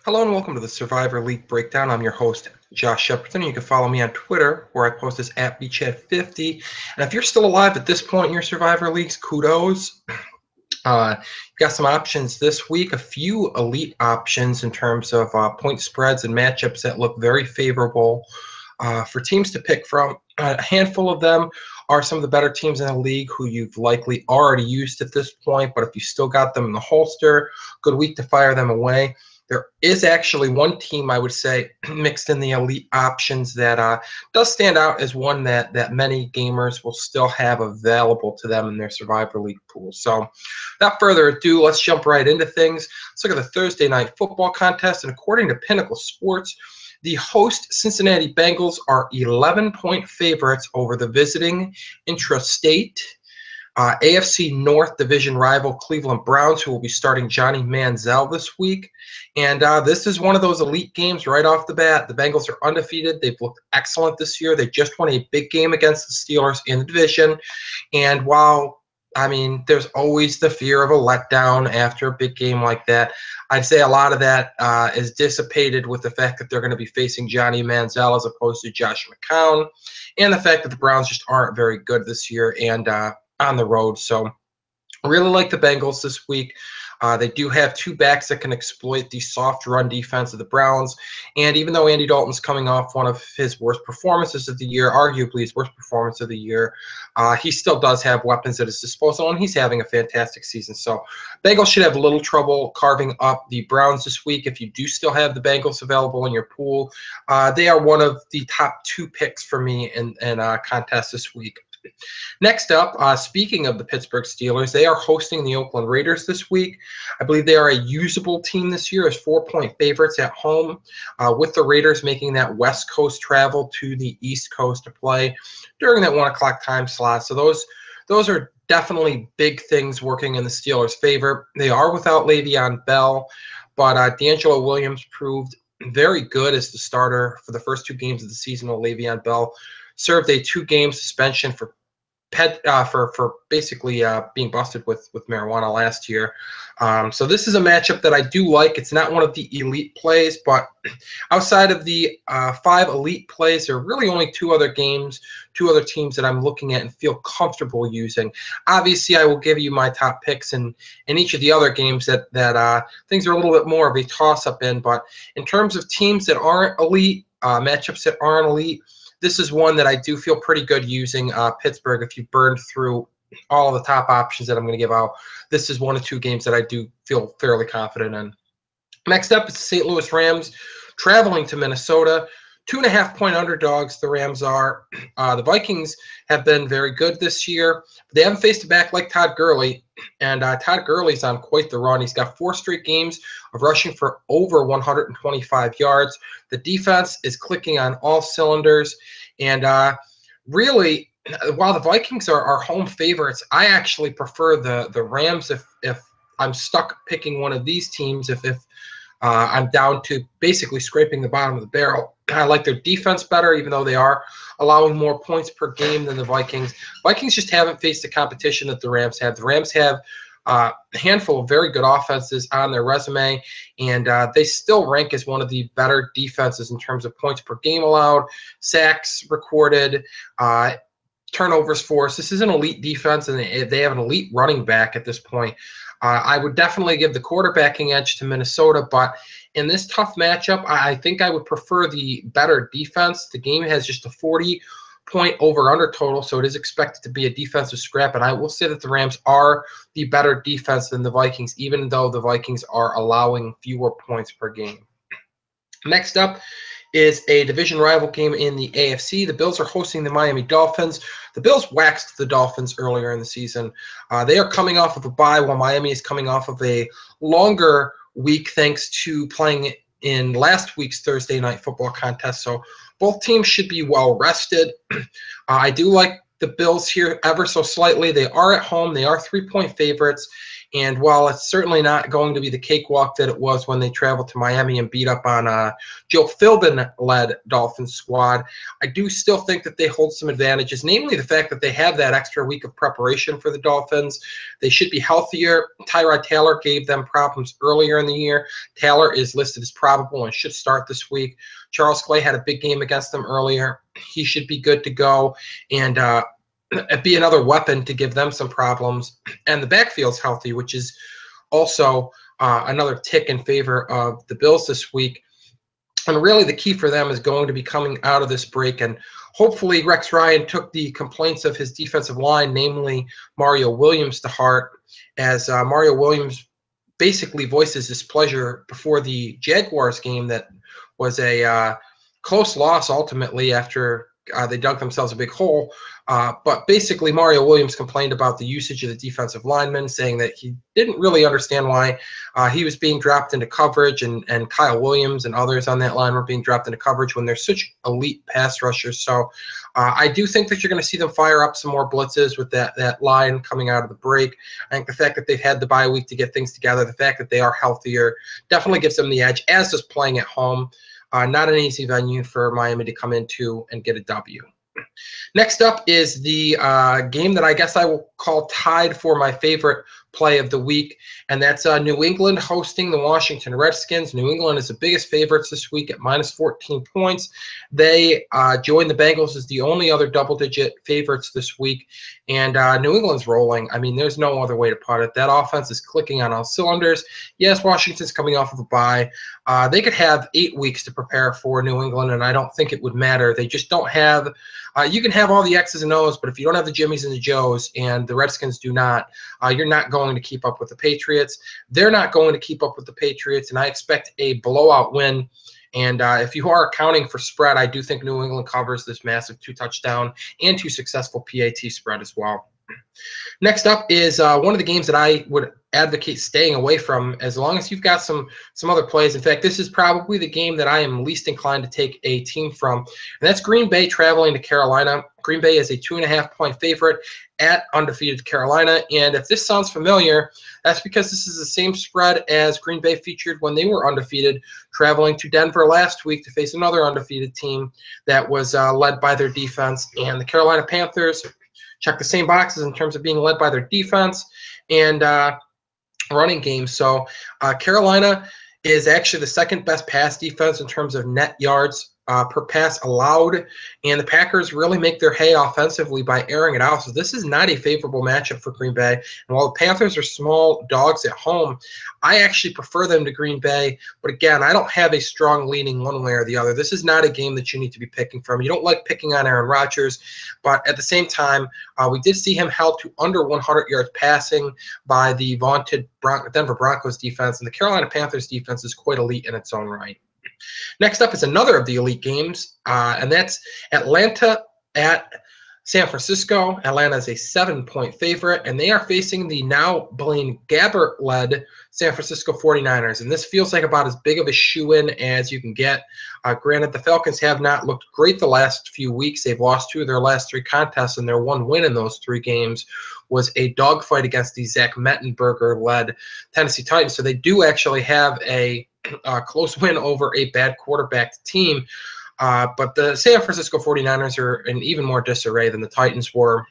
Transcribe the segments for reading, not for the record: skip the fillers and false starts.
Hello and welcome to the Survivor League Breakdown. I'm your host, Josh Shepperton. You can follow me on Twitter, where I post this at BChat50. And if you're still alive at this point in your Survivor Leagues, kudos. You got some options this week, a few elite options in terms of point spreads and matchups that look very favorable for teams to pick from. A handful of them are some of the better teams in the league who you've likely already used at this point, but if you still got them in the holster, good week to fire them away. There is actually one team, I would say, mixed in the elite options that does stand out as one that many gamers will still have available to them in their Survivor League pool. So without further ado, let's jump right into things. Let's look at the Thursday night football contest. And according to Pinnacle Sports, the host Cincinnati Bengals are 11-point favorites over the visiting intrastate AFC North division rival Cleveland Browns, who will be starting Johnny Manziel this week. And this is one of those elite games right off the bat. The Bengals are undefeated. They've looked excellent this year. They just won a big game against the Steelers in the division. And while, I mean, there's always the fear of a letdown after a big game like that, I'd say a lot of that is dissipated with the fact that they're going to be facing Johnny Manziel as opposed to Josh McCown, and the fact that the Browns just aren't very good this year and on the road. So I really like the Bengals this week. They do have two backs that can exploit the soft run defense of the Browns. And even though Andy Dalton's coming off one of his worst performances of the year, arguably his worst performance of the year, he still does have weapons at his disposal, and he's having a fantastic season. So Bengals should have little trouble carving up the Browns this week. If you do still have the Bengals available in your pool, they are one of the top two picks for me in contest this week. Next up, speaking of the Pittsburgh Steelers, they are hosting the Oakland Raiders this week. I believe they are a usable team this year as 4-point favorites at home, with the Raiders making that West Coast travel to the East Coast to play during that 1 o'clock time slot. So those are definitely big things working in the Steelers' favor. They are without Le'Veon Bell, but D'Angelo Williams proved very good as the starter for the first two games of the season, while Le'Veon Bell served a 2-game suspension for basically being busted with marijuana last year. So this is a matchup that I do like. It's not one of the elite plays, but outside of the 5 elite plays, there are really only two other teams that I'm looking at and feel comfortable using. Obviously, I will give you my top picks in each of the other games that things are a little bit more of a toss-up in. But in terms of teams that aren't elite, matchups that aren't elite, this is one that I do feel pretty good using. Pittsburgh, if you burned through all the top options that I'm going to give out, this is one of 2 games that I do feel fairly confident in. Next up is the St. Louis Rams traveling to Minnesota. 2.5-point underdogs, the Rams are. The Vikings have been very good this year. They haven't faced a back like Todd Gurley, and Todd Gurley's on quite the run. He's got 4 straight games of rushing for over 125 yards. The defense is clicking on all cylinders, and really, while the Vikings are home favorites, I actually prefer the Rams if I'm stuck picking one of these teams, if I'm down to basically scraping the bottom of the barrel. I like their defense better, even though they are allowing more points per game than the Vikings. Vikings just haven't faced the competition that the Rams have. The Rams have a handful of very good offenses on their resume, and they still rank as one of the better defenses in terms of points per game allowed, sacks recorded, turnovers forced. This is an elite defense, and they have an elite running back at this point. I would definitely give the quarterbacking edge to Minnesota, but in this tough matchup, I think I would prefer the better defense. The game has just a 40-point over-under total, so it is expected to be a defensive scrap, and I will say that the Rams are the better defense than the Vikings, even though the Vikings are allowing fewer points per game. Next up is a division rival game in the AFC. The Bills are hosting the Miami Dolphins. The Bills waxed the Dolphins earlier in the season. They are coming off of a bye, while Miami is coming off of a longer week thanks to playing in last week's Thursday night football contest. So both teams should be well rested. I do like the Bills here ever so slightly. They are at home. They are 3-point favorites. And while it's certainly not going to be the cakewalk that it was when they traveled to Miami and beat up on Joe Philbin-led Dolphins squad, I do still think that they hold some advantages, namely the fact that they have that extra week of preparation for the Dolphins. They should be healthier. Tyrod Taylor gave them problems earlier in the year. Taylor is listed as probable and should start this week. Charles Clay had a big game against them earlier. He should be good to go. And be another weapon to give them some problems. And the backfield's healthy, which is also another tick in favor of the Bills this week. And really the key for them is going to be coming out of this break. And hopefully Rex Ryan took the complaints of his defensive line, namely Mario Williams, to heart, as Mario Williams basically voices displeasure before the Jaguars game that was a close loss ultimately after they dug themselves a big hole. But basically, Mario Williams complained about the usage of the defensive linemen, saying that he didn't really understand why he was being dropped into coverage, and Kyle Williams and others on that line were being dropped into coverage when they're such elite pass rushers. So I do think that you're going to see them fire up some more blitzes with that line coming out of the break. I think the fact that they've had the bye week to get things together, the fact that they are healthier, definitely gives them the edge, as does playing at home. Not an easy venue for Miami to come into and get a W. Next up is the game that I guess I will call tied for my favorite play of the week, and that's New England hosting the Washington Redskins. New England is the biggest favorites this week at minus 14 points. They joined the Bengals as the only other double-digit favorites this week, and New England's rolling. I mean, there's no other way to put it. That offense is clicking on all cylinders. Yes, Washington's coming off of a bye. They could have 8 weeks to prepare for New England, and I don't think it would matter. They just don't have you can have all the X's and O's, but if you don't have the Jimmies and the Joes, and the Redskins do not, you're not going to keep up with the Patriots. They're not going to keep up with the Patriots, and I expect a blowout win. And if you are accounting for spread, I do think New England covers this massive 2-touchdown and 2 successful PAT spread as well. Next up is one of the games that I would advocate staying away from, as long as you've got some other plays. In fact, this is probably the game that I am least inclined to take a team from, and that's Green Bay traveling to Carolina. Green Bay is a 2.5-point favorite at undefeated Carolina, and if this sounds familiar, that's because this is the same spread as Green Bay featured when they were undefeated, traveling to Denver last week to face another undefeated team that was led by their defense. And the Carolina Panthers check the same boxes in terms of being led by their defense and running game. So Carolina is actually the second best pass defense in terms of net yards per pass allowed, and the Packers really make their hay offensively by airing it out. So this is not a favorable matchup for Green Bay. And while the Panthers are small dogs at home, I actually prefer them to Green Bay. But again, I don't have a strong leaning one way or the other. This is not a game that you need to be picking from. You don't like picking on Aaron Rodgers, but at the same time, we did see him held to under 100 yards passing by the vaunted Denver Broncos defense, and the Carolina Panthers defense is quite elite in its own right. Next up is another of the elite games, and that's Atlanta at San Francisco. Atlanta is a 7-point favorite, and they are facing the now Blaine Gabbert-led San Francisco 49ers. And this feels like about as big of a shoe-in as you can get. Granted, the Falcons have not looked great the last few weeks. They've lost 2 of their last 3 contests, and their one win in those 3 games was a dogfight against the Zach Mettenberger-led Tennessee Titans. So they do actually have a close win over a bad quarterbacked team. But the San Francisco 49ers are in even more disarray than the Titans were.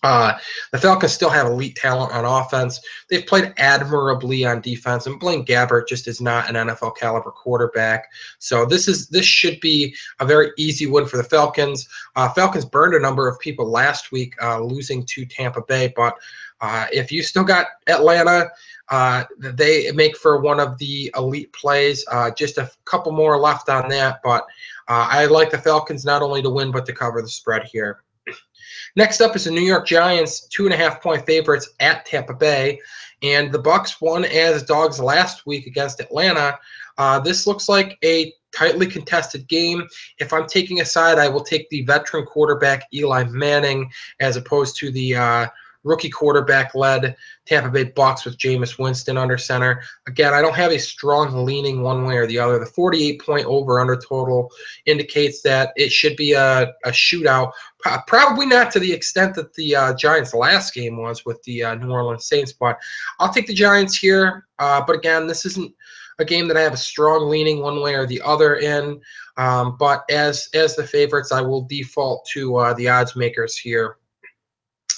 The Falcons still have elite talent on offense. They've played admirably on defense, and Blaine Gabbert just is not an NFL caliber quarterback. So this should be a very easy win for the Falcons. Falcons burned a number of people last week, losing to Tampa Bay. But if you still got Atlanta, they make for one of the elite plays. Just a couple more left on that, but I like the Falcons not only to win but to cover the spread here. Next up is the New York Giants, 2.5-point favorites at Tampa Bay, and the Bucs won as dogs last week against Atlanta. This looks like a tightly contested game. If I'm taking a side, I will take the veteran quarterback Eli Manning as opposed to the rookie quarterback-led Tampa Bay Bucks with Jameis Winston under center. Again, I don't have a strong leaning one way or the other. The 48-point over-under total indicates that it should be a shootout. Probably not to the extent that the Giants' last game was with the New Orleans Saints, but I'll take the Giants here. But again, this isn't a game that I have a strong leaning one way or the other in. But as the favorites, I will default to the odds makers here.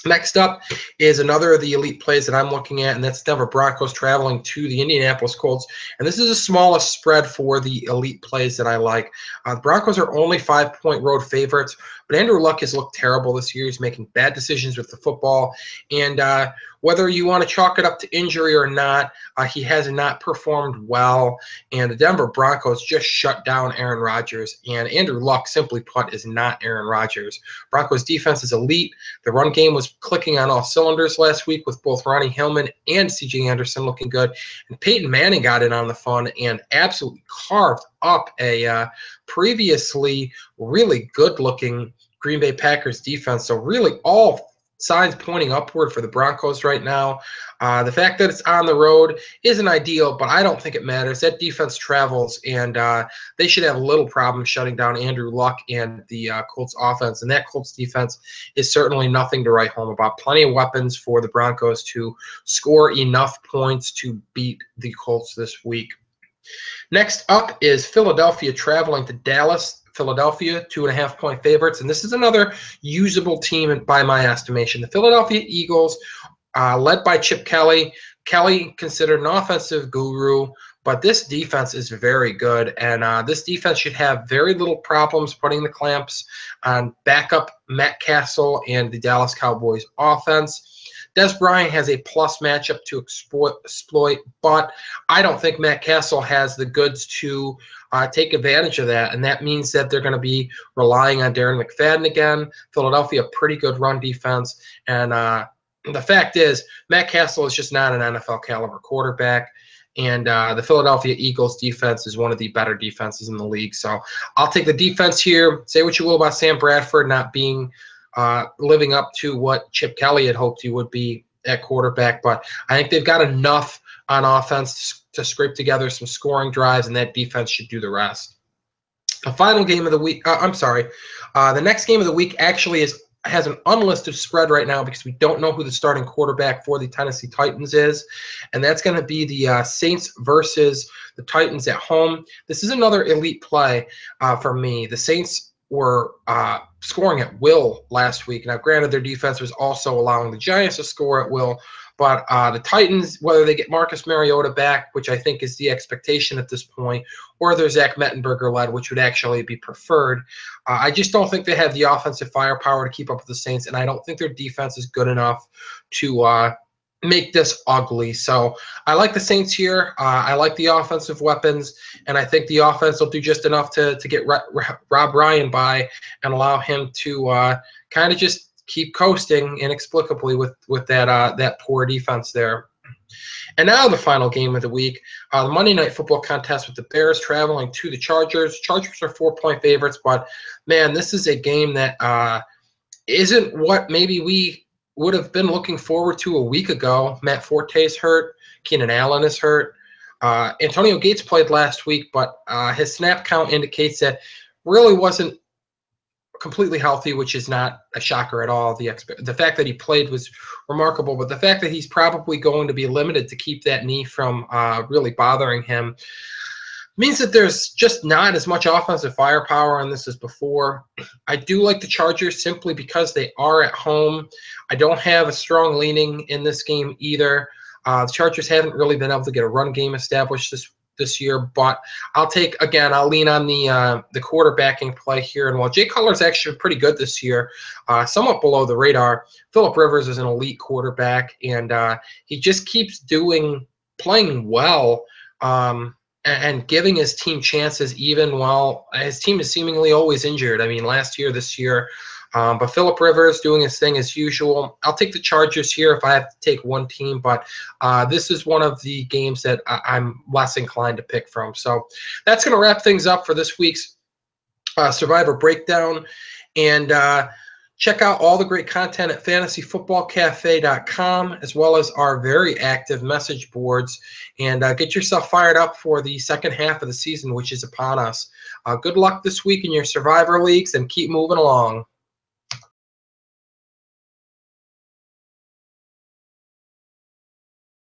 Next up is another of the elite plays that I'm looking at, and that's Denver Broncos traveling to the Indianapolis Colts. And this is the smallest spread for the elite plays that I like. The Broncos are only 5-point road favorites, but Andrew Luck has looked terrible this year. He's making bad decisions with the football. And whether you want to chalk it up to injury or not, he has not performed well. And the Denver Broncos just shut down Aaron Rodgers. And Andrew Luck, simply put, is not Aaron Rodgers. Broncos defense is elite. The run game was clicking on all cylinders last week with both Ronnie Hillman and C.J. Anderson looking good. And Peyton Manning got in on the fun and absolutely carved up a previously really good-looking Green Bay Packers defense. So really all signs pointing upward for the Broncos right now. The fact that it's on the road isn't ideal, but I don't think it matters. That defense travels, and they should have little problem shutting down Andrew Luck and the Colts offense. And that Colts defense is certainly nothing to write home about. Plenty of weapons for the Broncos to score enough points to beat the Colts this week. Next up is Philadelphia traveling to Dallas. Philadelphia, 2.5-point favorites, and this is another usable team by my estimation. The Philadelphia Eagles, led by Chip Kelly. Kelly considered an offensive guru, but this defense is very good, and this defense should have very little problems putting the clamps on backup Matt Castle and the Dallas Cowboys offense. Des Bryant has a plus matchup to exploit, but I don't think Matt Castle has the goods to take advantage of that, and that means that they're going to be relying on Darren McFadden again. Philadelphia, pretty good run defense, and the fact is Matt Castle is just not an NFL caliber quarterback, and the Philadelphia Eagles defense is one of the better defenses in the league. So I'll take the defense here. Say what you will about Sam Bradford not being living up to what Chip Kelly had hoped he would be at quarterback, but I think they've got enough on offense to scrape together some scoring drives, and that defense should do the rest. The final game of the week, the next game of the week actually has an unlisted spread right now because we don't know who the starting quarterback for the Tennessee Titans is, and that's going to be the Saints versus the Titans at home. This is another elite play for me. The Saints were scoring at will last week. Now, granted, their defense was also allowing the Giants to score at will, but the Titans, whether they get Marcus Mariota back, which I think is the expectation at this point, or they're Zach Mettenberger-led, which would actually be preferred, I just don't think they have the offensive firepower to keep up with the Saints, and I don't think their defense is good enough to make this ugly. So I like the Saints here. I like the offensive weapons, and I think the offense will do just enough to get Rob Ryan by and allow him to kind of just keep coasting inexplicably with that poor defense there. And now the final game of the week, the Monday Night Football contest with the Bears traveling to the Chargers. Chargers are 4-point favorites, but, man, this is a game that isn't what maybe we would have been looking forward to a week ago. Matt Forte's hurt. Keenan Allen is hurt. Antonio Gates played last week, but his snap count indicates that really wasn't completely healthy, which is not a shocker at all. The fact that he played was remarkable, but the fact that he's probably going to be limited to keep that knee from really bothering him means that there's just not as much offensive firepower on this as before. I do like the Chargers simply because they are at home. I don't have a strong leaning in this game either. The Chargers haven't really been able to get a run game established this year, but I'll lean on the quarterbacking play here. And while Jay Cutler's actually pretty good this year, somewhat below the radar, Phillip Rivers is an elite quarterback, and he just keeps playing well, and giving his team chances even while his team is seemingly always injured. I mean, last year, this year. But Phillip Rivers doing his thing as usual. I'll take the Chargers here if I have to take one team, but this is one of the games that I'm less inclined to pick from. So that's going to wrap things up for this week's Survivor Breakdown. And Check out all the great content at fantasyfootballcafe.com, as well as our very active message boards, and get yourself fired up for the second half of the season, which is upon us. Good luck this week in your Survivor Leagues, and keep moving along.